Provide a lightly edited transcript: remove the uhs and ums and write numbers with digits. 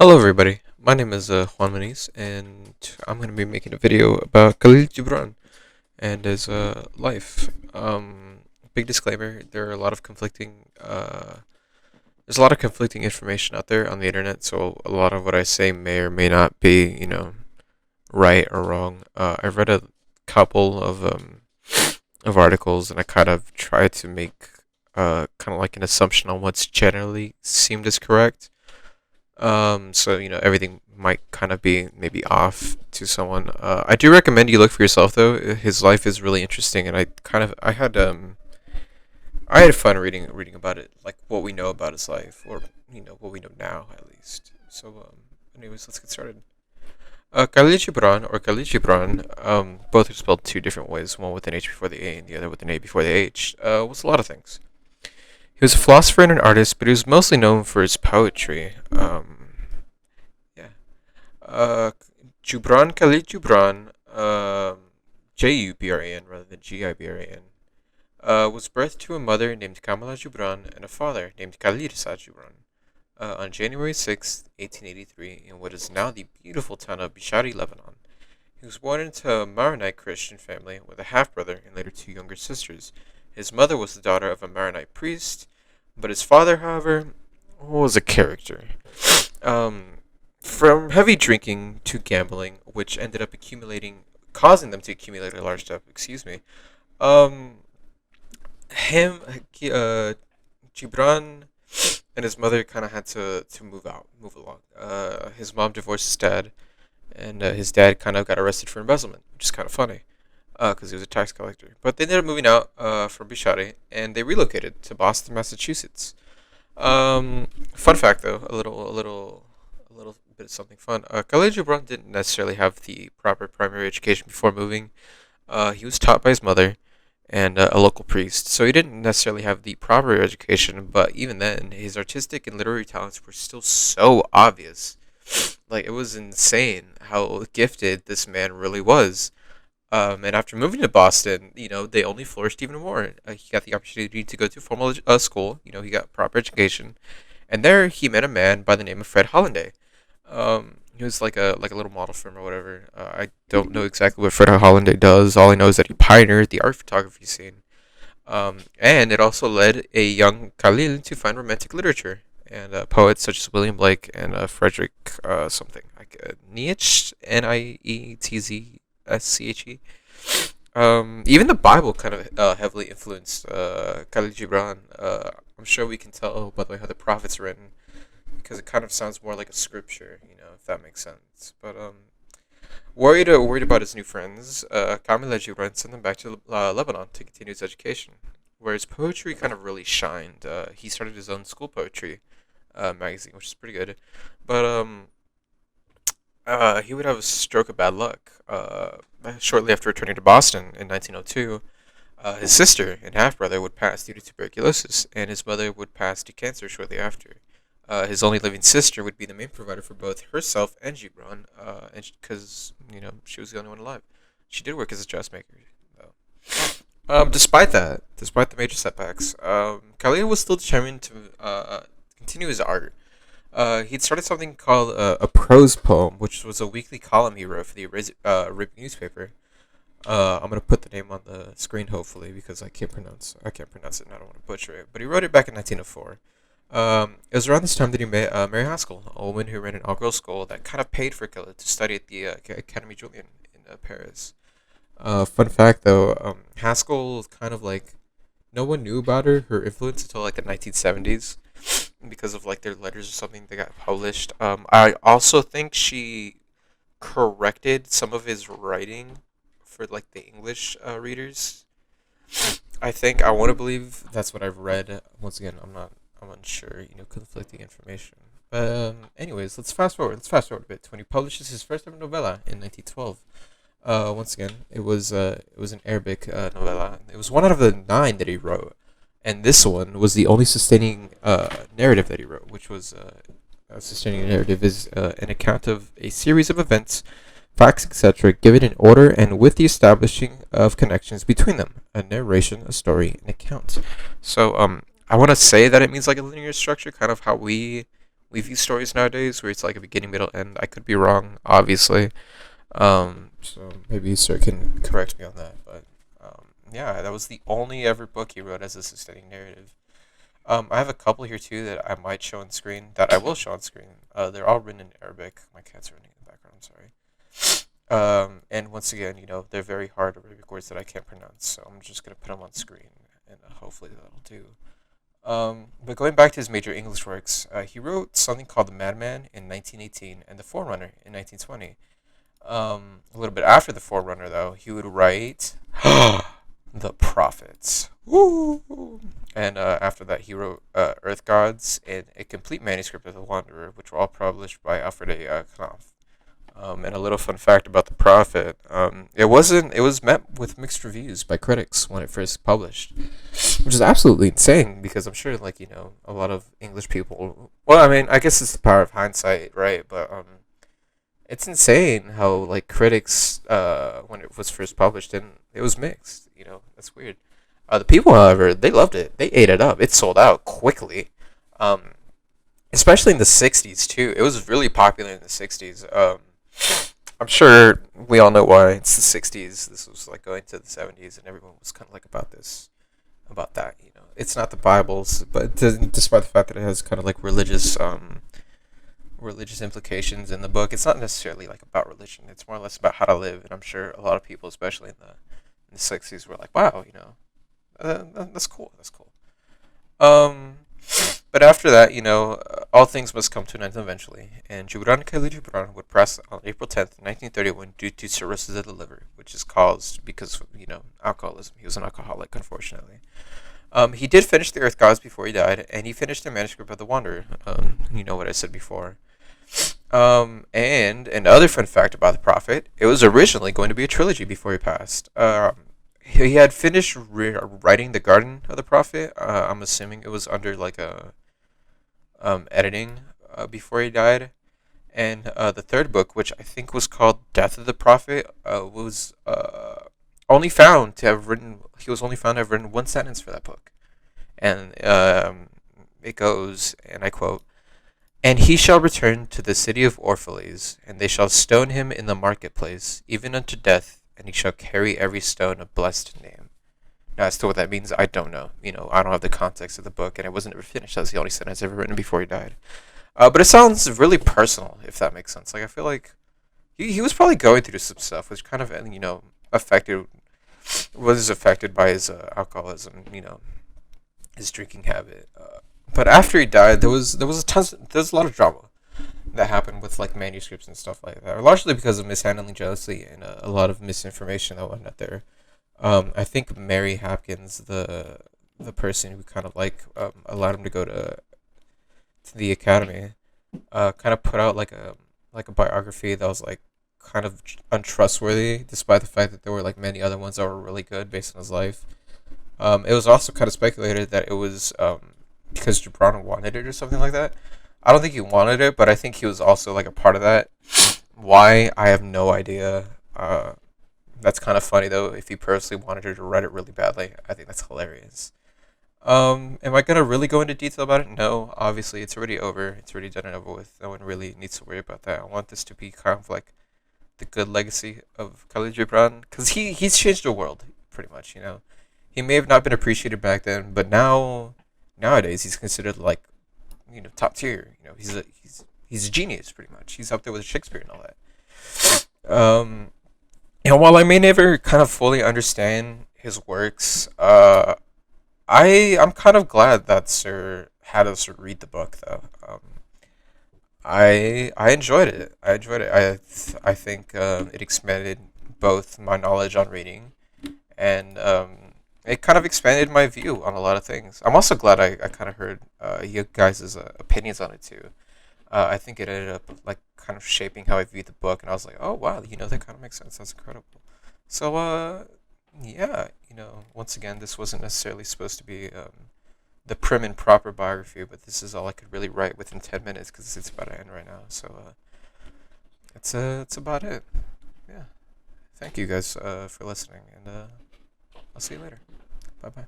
Hello, everybody. My name is Juan Maniz, and I'm going to be making a video about Khalil Gibran and his life. Big disclaimer: there are a lot of there's a lot of conflicting information out there on the internet, so a lot of what I say may or may not be, right or wrong. I've read a couple of articles, and I kind of try to make kind of like an assumption on what's generally seemed as correct. So everything might kind of be maybe off to someone. I do recommend you look for yourself though. His life is really interesting, and I had fun reading about it, like what we know about his life, or what we know now at least. Anyways, let's get started. Khalil Gibran or Khalil Gibran, both are spelled two different ways, one with an H before the A and the other with an A before the H. Was a lot of things. He was a philosopher and an artist, but he was mostly known for his poetry. Yeah. Uh, Jubran Khalid Jubran, Jubran rather than Gibran, was birthed to a mother named Kamala Jubran and a father named Khalid Jubran on January 6th, 1883, in what is now the beautiful town of Bishari, Lebanon. He was born into a Maronite Christian family with a half brother and later two younger sisters. His mother was the daughter of a Maronite priest, but his father, however, was a character. Um, from heavy drinking to gambling, which ended up causing them to accumulate a large debt. Excuse me. Um, him, Gibran, and his mother kind of had to move along. His mom divorced his dad, and his dad kind of got arrested for embezzlement, which is kind of funny, because he was a tax collector. But they ended up moving out from Bishari, and they relocated to Boston, Massachusetts. Fun fact, though, a little bit of something fun. Khalil Gibran didn't necessarily have the proper primary education before moving. He was taught by his mother and a local priest, so he didn't necessarily have the proper education. But even then, his artistic and literary talents were still so obvious. Like, it was insane how gifted this man really was. And after moving to Boston, they only flourished even more. He got the opportunity to go to formal school. He got proper education, and there he met a man by the name of Fred Hollanday. He was like a little model firm or whatever. I don't know exactly what Fred Hollanday does. All I know is that he pioneered the art photography scene. And it also led a young Khalil to find romantic literature and poets such as William Blake and Frederick something like Nietzsche, Nietzsche. Even the Bible kind of heavily influenced Khalil Gibran. I'm sure we can tell by the way how the prophets are written, because it kind of sounds more like a scripture, if that makes sense. But worried about his new friends, Kamil Gibran sent him back to Lebanon to continue his education, where his poetry kind of really shined. He started his own school poetry magazine, which is pretty good. But he would have a stroke of bad luck. Shortly after returning to Boston in 1902, his sister and half brother would pass due to tuberculosis, and his mother would pass to cancer shortly after. His only living sister would be the main provider for both herself and Gibran, and because she was the only one alive. She did work as a dressmaker, though. Despite the major setbacks, Khalil was still determined to continue his art. He'd started something called a prose poem, which was a weekly column he wrote for the Arabic newspaper. I'm gonna put the name on the screen, hopefully, because I can't pronounce it, and I don't want to butcher it. But he wrote it back in 1904. It was around this time that he met Mary Haskell, a woman who ran an all-girls school that kind of paid for Khalil to study at the Académie Julian in Paris. Fun fact, though, Haskell kind of like no one knew about her influence until like the 1970s because of like their letters or something that got published. I also think she corrected some of his writing for like the English readers. I want to believe that's what I've read. Once again, I'm unsure. Conflicting information. Anyways, let's fast forward. Let's fast forward a bit to when he publishes his first ever novella in 1912. Once again, it was an Arabic novella. It was one out of the 9 that he wrote, and this one was the only sustaining narrative that he wrote, which was a sustaining narrative is an account of a series of events, facts, etc., given in order and with the establishing of connections between them. A narration, a story, an account. So, I want to say that it means like a linear structure, kind of how we we view stories nowadays, where it's like a beginning, middle, end. I could be wrong, obviously. So maybe Sir can correct me on that. But yeah, that was the only ever book he wrote as a sustaining narrative. I have a couple here too that I might show on screen. That I will show on screen. They're all written in Arabic. My cat's running in the background. I'm sorry. And once again, they're very hard Arabic words that I can't pronounce. So I'm just gonna put them on screen, and hopefully that'll do. But going back to his major English works, he wrote something called The Madman in 1918 and The Forerunner in 1920. A little bit after The Forerunner, though, he would write The Prophets. Woo! And after that, he wrote Earth Gods and a complete manuscript of The Wanderer, which were all published by Alfred A. Knopf. And a little fun fact about The Prophet, it was met with mixed reviews by critics when it first published, which is absolutely insane because I'm sure, like, a lot of English people, well, I mean, I guess it's the power of hindsight, right? But, it's insane how, like, critics, when it was first published, and it was mixed, that's weird. The people, however, they loved it. They ate it up. It sold out quickly. Um, Especially in the 60s, too. It was really popular in the 60s. I'm sure we all know why. It's the 60s. This was like going to the 70s, and everyone was kind of like about that. It's not the Bibles, but despite the fact that it has kind of like religious implications in the book, it's not necessarily like about religion. It's more or less about how to live. And I'm sure a lot of people, especially in the 60s, were like, wow, that's cool. That's cool. Um, but after that, all things must come to an end eventually, and Khalil Gibran would pass on April 10th, 1931, due to cirrhosis of the liver, which is caused because of, alcoholism. He was an alcoholic, unfortunately. He did finish the Earth Gods before he died, and he finished the manuscript of The Wanderer. You know what I said before. And another fun fact about the Prophet, it was originally going to be a trilogy before he passed. He had finished writing the Garden of the Prophet. I'm assuming it was under like a editing before he died. And the third book, which I think was called Death of the Prophet, was only found to have written. He was only found to have written one sentence for that book, and it goes, and I quote: "And he shall return to the city of Orphalese, and they shall stone him in the marketplace, even unto death, and he shall carry every stone a blessed name." Now, as to what that means, I don't know. I don't have the context of the book, and it wasn't ever finished. That was the only sentence ever written before he died. But it sounds really personal, if that makes sense. Like, I feel like he was probably going through some stuff, which kind of, affected, was affected by his alcoholism, his drinking habit. But after he died, there was a lot of drama that happened with like manuscripts and stuff like that, largely because of mishandling, jealousy, and a lot of misinformation that went out there. I think Mary Hopkins, the person who kind of like allowed him to go to the academy, kind of put out like a biography that was like kind of untrustworthy, despite the fact that there were like many other ones that were really good based on his life. It was also kind of speculated that it was because Gibran wanted it or something like that. I don't think he wanted it, but I think he was also like a part of that. Why? I have no idea. That's kind of funny though. If he personally wanted her to write it really badly, I think that's hilarious. Am I gonna really go into detail about it? No, obviously it's already over. It's already done and over with. No one really needs to worry about that. I want this to be kind of like the good legacy of Khalil Gibran, because he's changed the world pretty much. He may have not been appreciated back then, but nowadays he's considered like top tier. He's a genius pretty much. He's up there with Shakespeare and all that. And while I may never kind of fully understand his works, I'm kind of glad that Sir had us read the book though. I enjoyed it. I enjoyed it. I think it expanded both my knowledge on reading, and it kind of expanded my view on a lot of things. I'm also glad I kind of heard you guys' opinions on it too. I think it ended up like kind of shaping how I viewed the book, and I was like, oh wow, that kind of makes sense. That's incredible. So yeah, once again, this wasn't necessarily supposed to be the prim and proper biography, but this is all I could really write within 10 minutes because it's about to end right now. So it's about it. Yeah. Thank you guys for listening, and I'll see you later. Bye bye.